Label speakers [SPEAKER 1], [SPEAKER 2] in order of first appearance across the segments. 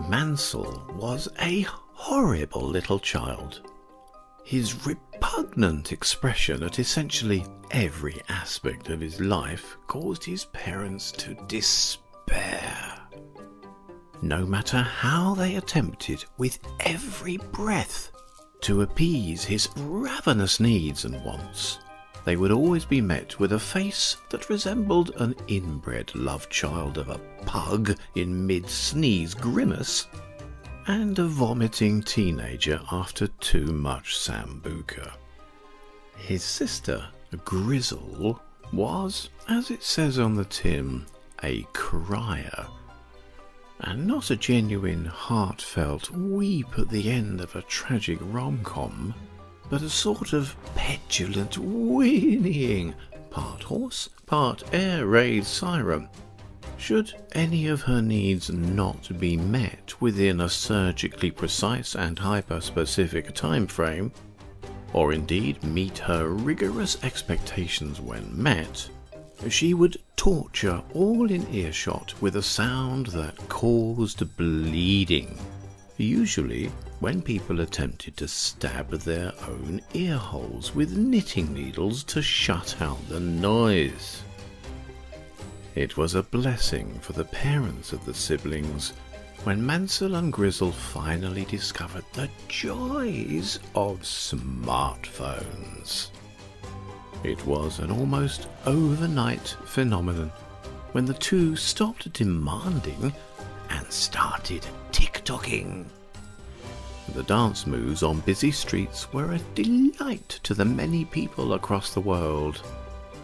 [SPEAKER 1] Mansell was a horrible little child. His repugnant expression at essentially every aspect of his life caused his parents to despair. No matter how they attempted with every breath to appease his ravenous needs and wants, they would always be met with a face that resembled an inbred love child of a pug in mid-sneeze grimace and a vomiting teenager after too much sambuca. His sister, Grizzle, was, as it says on the tin, a crier, and not a genuine, heartfelt weep at the end of a tragic rom-com, but a sort of petulant whinnying, part horse, part air raid siren. Should any of her needs not be met within a surgically precise and hyper-specific time frame, or indeed meet her rigorous expectations when met, she would torture all in earshot with a sound that caused bleeding, usually when people attempted to stab their own ear holes with knitting needles to shut out the noise. It was a blessing for the parents of the siblings when Mansell and Grizzle finally discovered the joys of smartphones. It was an almost overnight phenomenon when the two stopped demanding and started TikToking. The dance moves on busy streets were a delight to the many people across the world,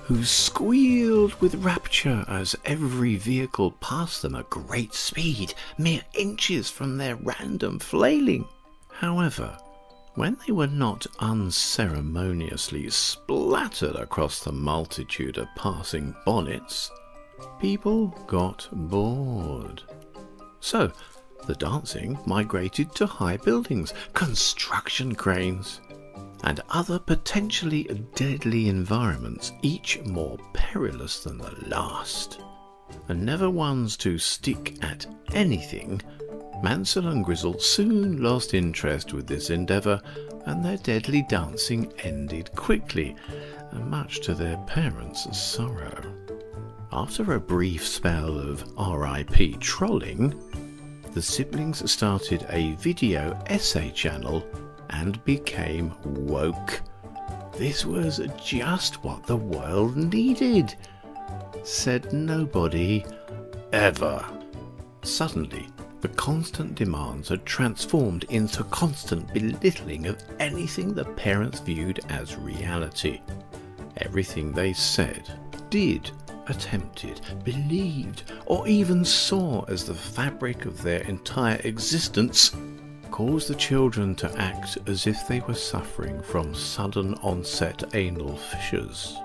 [SPEAKER 1] who squealed with rapture as every vehicle passed them at great speed, mere inches from their random flailing. However, when they were not unceremoniously splattered across the multitude of passing bonnets, people got bored. So, the dancing migrated to high buildings, construction cranes, and other potentially deadly environments, each more perilous than the last. And never ones to stick at anything, Mansell and Grizzle soon lost interest with this endeavour, and their deadly dancing ended quickly, much to their parents' sorrow. After a brief spell of RIP trolling, the siblings started a video essay channel and became woke. This was just what the world needed, said nobody ever. Suddenly, the constant demands had transformed into constant belittling of anything the parents viewed as reality. Everything they said, did, attempted, believed, or even saw as the fabric of their entire existence caused the children to act as if they were suffering from sudden onset anal fissures.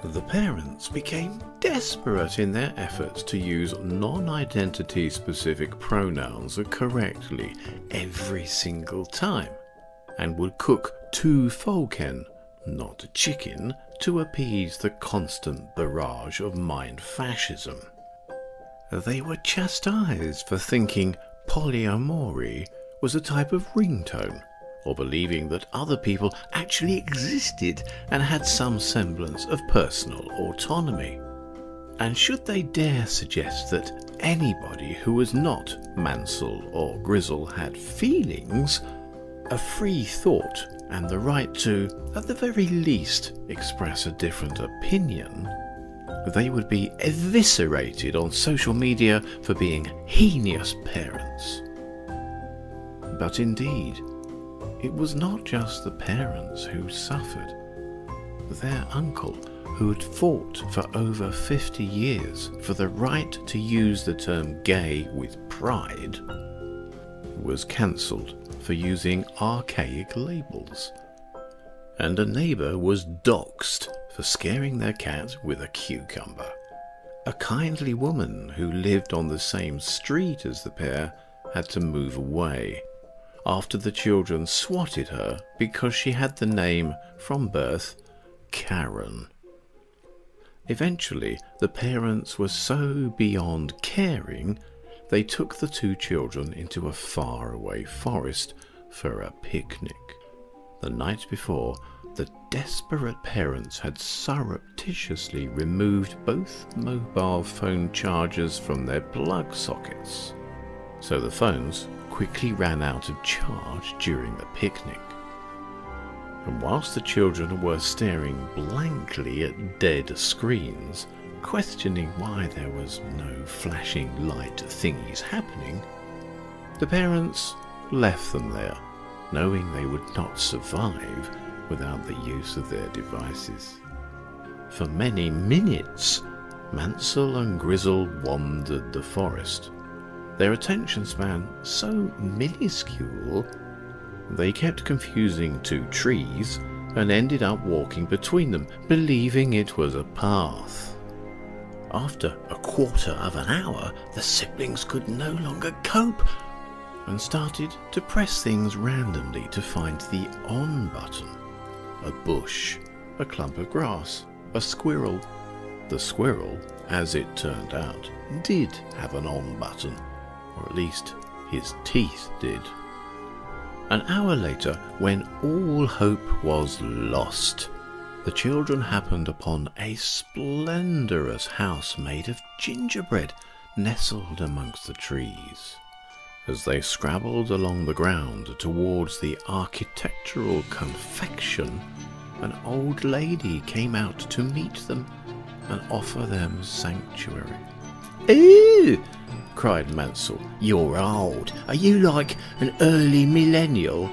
[SPEAKER 1] The parents became desperate in their efforts to use non-identity specific pronouns correctly every single time, and would cook 2 Falken, not chicken, to appease the constant barrage of mind fascism. They were chastised for thinking polyamory was a type of ringtone, or believing that other people actually existed and had some semblance of personal autonomy. And should they dare suggest that anybody who was not Mansell or Grizzle had feelings, a free thought, and the right to, at the very least, express a different opinion, they would be eviscerated on social media for being heinous parents. But indeed, it was not just the parents who suffered. Their uncle, who had fought for over 50 years for the right to use the term gay with pride, was cancelled for using archaic labels, and a neighbour was doxxed for scaring their cat with a cucumber, A kindly woman who lived on the same street as the pair had to move away after the children swatted her because she had the name from birth Karen. Eventually, the parents were so beyond caring, they took the two children into a faraway forest for a picnic. The night before, the desperate parents had surreptitiously removed both mobile phone chargers from their plug sockets, so the phones quickly ran out of charge during the picnic. And whilst the children were staring blankly at dead screens, questioning why there was no flashing light thingies happening, the parents left them there, knowing they would not survive without the use of their devices. For many minutes, Mansell and Grizzle wandered the forest, their attention span so minuscule they kept confusing two trees and ended up walking between them, believing it was a path. After a quarter of an hour, the siblings could no longer cope and started to press things randomly to find the on button. A bush, a clump of grass, a squirrel. The squirrel, as it turned out, did have an on button, or at least his teeth did. An hour later, when all hope was lost, the children happened upon a splendorous house made of gingerbread nestled amongst the trees. As they scrabbled along the ground towards the architectural confection, an old lady came out to meet them and offer them sanctuary. "Ooh!" cried Mansell. "You're old. Are you like an early millennial?"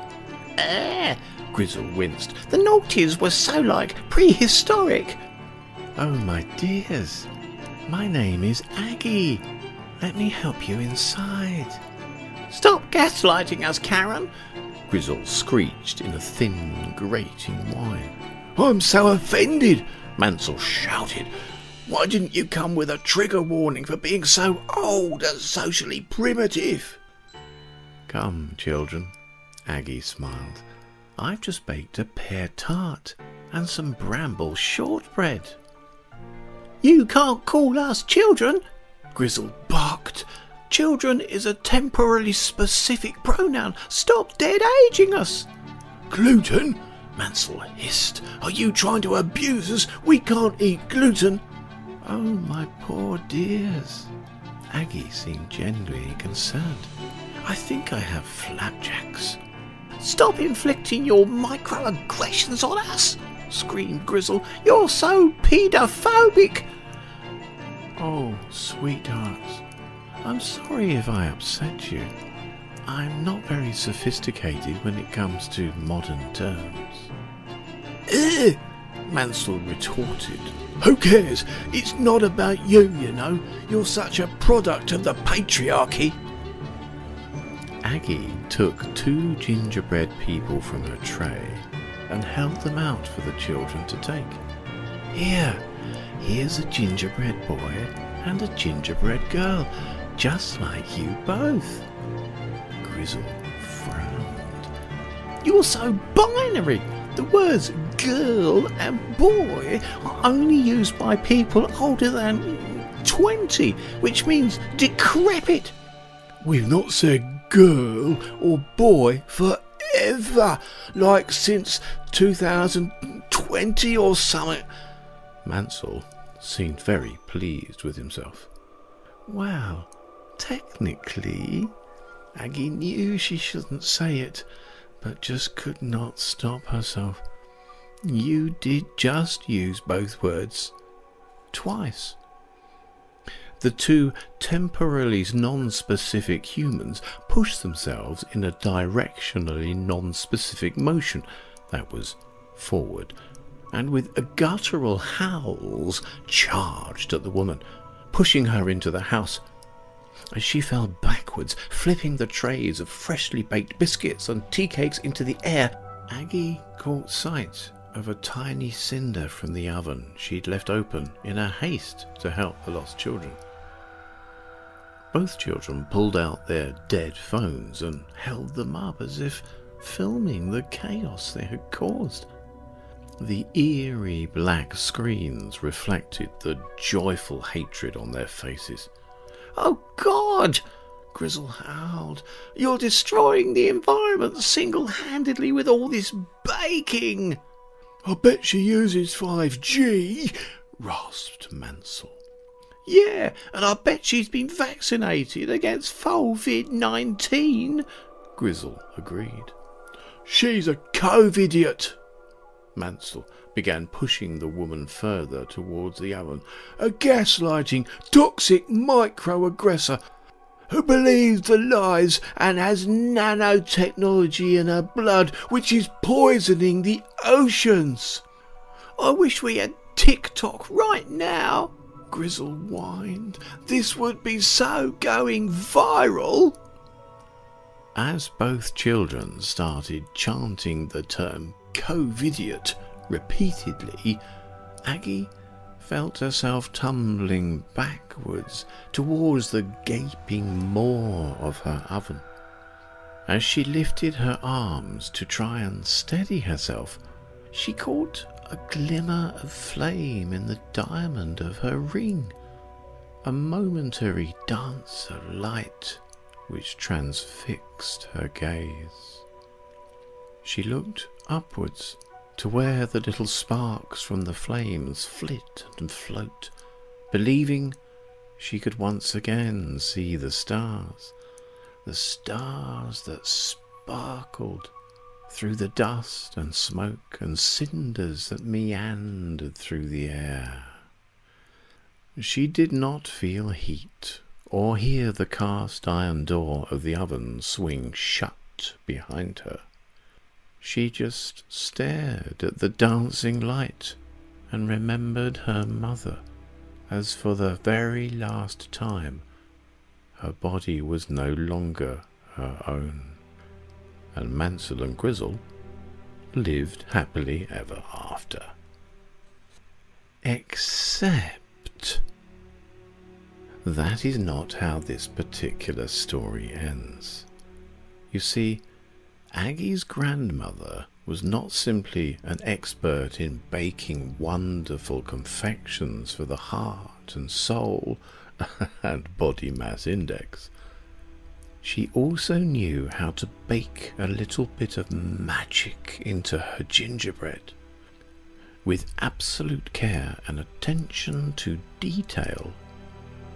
[SPEAKER 1] Grizzle winced. "The noughties were so like prehistoric." "Oh, my dears, my name is Aggie. Let me help you inside." "Stop gaslighting us, Karen," Grizzle screeched in a thin, grating whine. "I'm so offended," Mansell shouted. "Why didn't you come with a trigger warning for being so old and socially primitive?" "Come, children," Aggie smiled. "I've just baked a pear tart and some bramble shortbread." "You can't call us children," Grizzle barked. "Children is a temporally specific pronoun. Stop dead-aging us." "Gluten?" Mansell hissed. "Are you trying to abuse us? We can't eat gluten." "Oh, my poor dears." Aggie seemed genuinely concerned. "I think I have flapjacks." "Stop inflicting your microaggressions on us," screamed Grizzle. "You're so paedophobic." "Oh, sweethearts, I'm sorry if I upset you. I'm not very sophisticated when it comes to modern terms." "Ugh!" Mansell retorted. "Who cares? It's not about you, you know. You're such a product of the patriarchy." Aggie took 2 gingerbread people from her tray and held them out for the children to take. Here's a gingerbread boy and a gingerbread girl, just like you both." Grizzle frowned. "You're so binary. The words girl and boy are only used by people older than 20, which means decrepit." "We've not said girl or boy forever, like since 2020 or something." Mansell seemed very pleased with himself. "Well, technically," Aggie knew she shouldn't say it, but just could not stop herself, "you did just use both words twice." The 2 temporarily non-specific humans pushed themselves in a directionally non-specific motion that was forward, and with guttural howls charged at the woman, pushing her into the house. As she fell backwards, flipping the trays of freshly baked biscuits and tea cakes into the air, Aggie caught sight of a tiny cinder from the oven she'd left open in her haste to help the lost children. Both children pulled out their dead phones and held them up as if filming the chaos they had caused. The eerie black screens reflected the joyful hatred on their faces. "Oh God!" Grizzle howled. "You're destroying the environment single-handedly with all this baking!" "I bet she uses 5G, rasped Mansell. "Yeah, and I bet she's been vaccinated against COVID-19, Grizzle agreed. "She's a COVID-idiot!" Mansell began pushing the woman further towards the oven. "A gaslighting, toxic microaggressor who believes the lies and has nanotechnology in her blood, which is poisoning the oceans." "I wish we had TikTok right now," Grizzle whined. "This would be so going viral." As both children started chanting the term "COVIDiot" repeatedly, Aggie felt herself tumbling backwards towards the gaping maw of her oven. As she lifted her arms to try and steady herself, she caught a glimmer of flame in the diamond of her ring, a momentary dance of light which transfixed her gaze. She looked upwards to where the little sparks from the flames flit and float, believing she could once again see the stars that sparkled through the dust and smoke and cinders that meandered through the air. She did not feel heat or hear the cast iron door of the oven swing shut behind her. She just stared at the dancing light and remembered her mother, as for the very last time her body was no longer her own. And Mansell and Grizzle lived happily ever after. Except that is not how this particular story ends. You see, Aggie's grandmother was not simply an expert in baking wonderful confections for the heart and soul and body mass index. She also knew how to bake a little bit of magic into her gingerbread. With absolute care and attention to detail,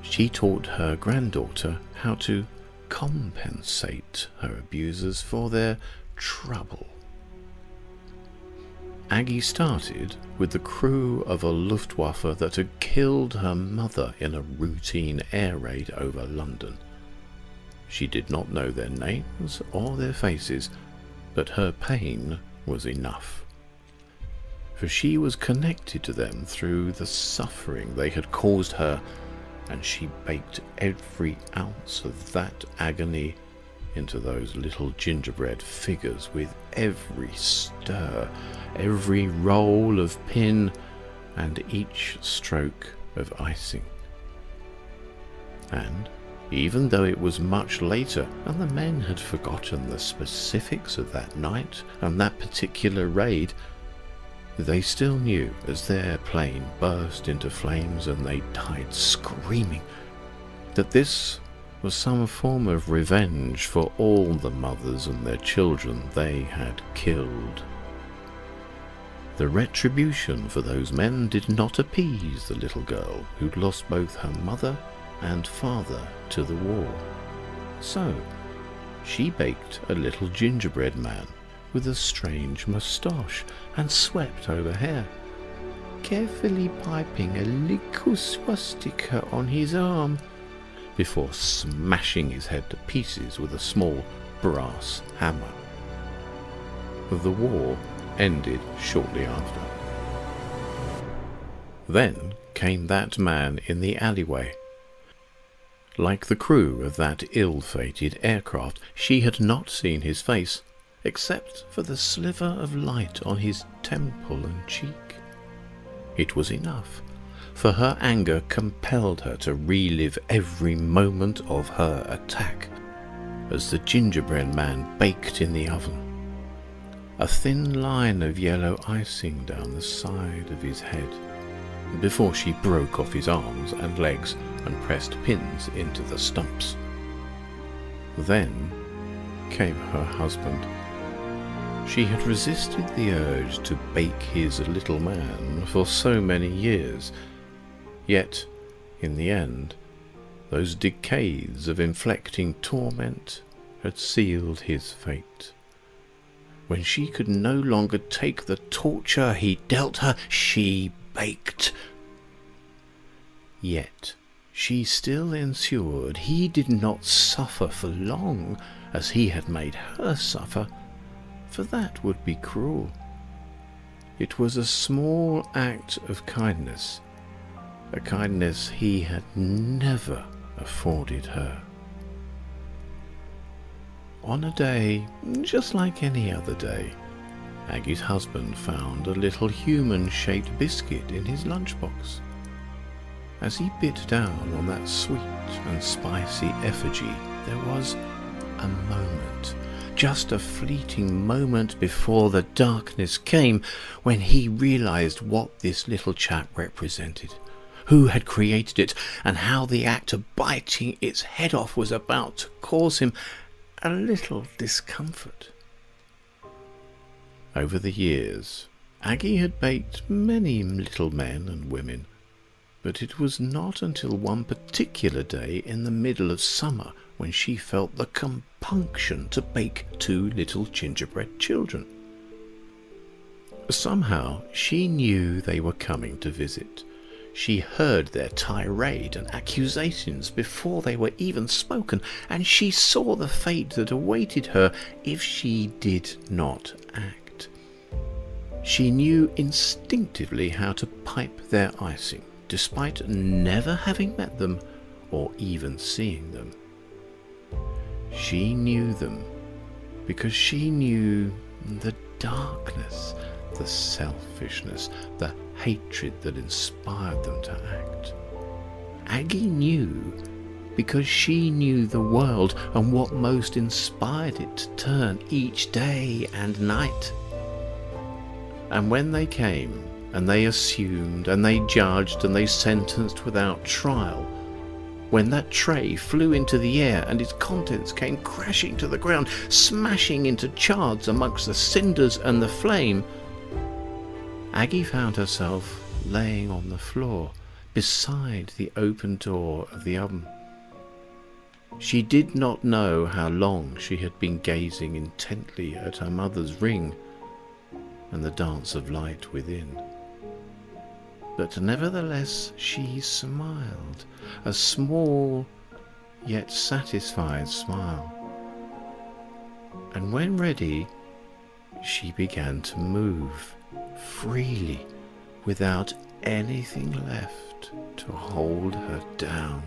[SPEAKER 1] she taught her granddaughter how to compensate her abusers for their trouble. Aggie started with the crew of a Luftwaffe that had killed her mother in a routine air raid over London. She did not know their names or their faces, but her pain was enough. For she was connected to them through the suffering they had caused her, and she baked every ounce of that agony into those little gingerbread figures with every stir, every roll of pin, and each stroke of icing. And even though it was much later and the men had forgotten the specifics of that night and that particular raid, they still knew as their plane burst into flames and they died screaming that this was some form of revenge for all the mothers and their children they had killed. The retribution for those men did not appease the little girl who'd lost both her mother and father to the war. So she baked a little gingerbread man with a strange moustache and swept over hair, carefully piping a little swastika on his arm before smashing his head to pieces with a small brass hammer. The war ended shortly after. Then came that man in the alleyway. Like the crew of that ill-fated aircraft, she had not seen his face, except for the sliver of light on his temple and cheek. It was enough, for her anger compelled her to relive every moment of her attack as the gingerbread man baked in the oven, a thin line of yellow icing down the side of his head, before she broke off his arms and legs and pressed pins into the stumps. Then came her husband. She had resisted the urge to bake his little man for so many years, yet, in the end, those decades of inflicting torment had sealed his fate. When she could no longer take the torture he dealt her, she baked. Yet she still ensured he did not suffer for long, as he had made her suffer, for that would be cruel. It was a small act of kindness, a kindness he had never afforded her. On a day just like any other day, Aggie's husband found a little human-shaped biscuit in his lunchbox. As he bit down on that sweet and spicy effigy, there was a moment, just a fleeting moment before the darkness came, when he realized what this little chap represented, who had created it, and how the act of biting its head off was about to cause him a little discomfort. Over the years, Aggie had baked many little men and women, but it was not until one particular day in the middle of summer when she felt the compunction to bake 2 little gingerbread children. Somehow she knew they were coming to visit. She heard their tirade and accusations before they were even spoken, and she saw the fate that awaited her if she did not act. She knew instinctively how to pipe their icing, despite never having met them or even seeing them. She knew them because she knew the darkness, the selfishness, the hatred that inspired them to act. Aggie knew because she knew the world and what most inspired it to turn each day and night. And when they came, and they assumed, and they judged, and they sentenced without trial, when that tray flew into the air and its contents came crashing to the ground, smashing into shards amongst the cinders and the flame, Aggie found herself laying on the floor beside the open door of the oven. She did not know how long she had been gazing intently at her mother's ring and the dance of light within. But nevertheless she smiled, a small yet satisfied smile. And when ready, she began to move freely, without anything left to hold her down.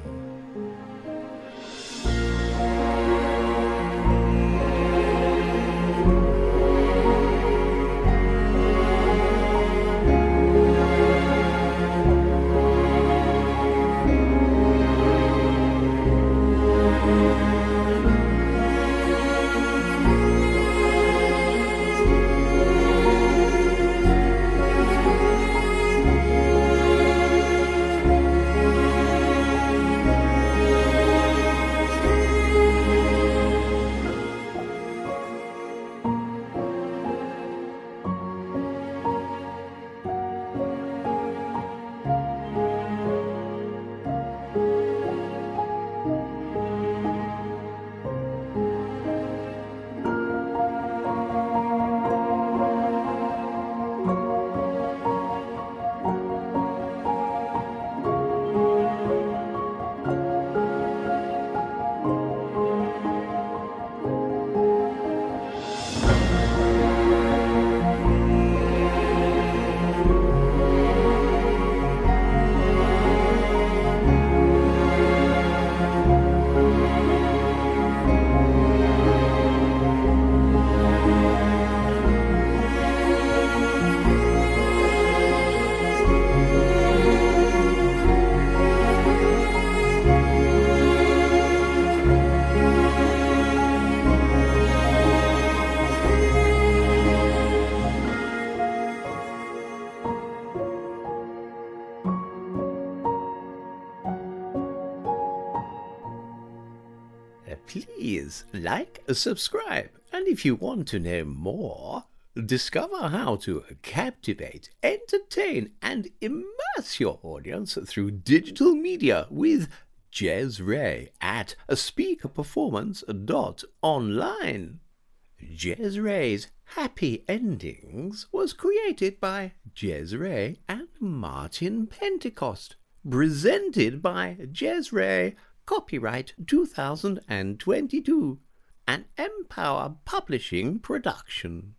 [SPEAKER 1] Please like, subscribe, and if you want to know more, discover how to captivate, entertain, and immerse your audience through digital media with Jez Ray at speakerperformance.online. Jez Ray's Happy Endings was created by Jez Ray and Martin Pentecost. Presented by Jez Ray, copyright 2022, an Empower Publishing production.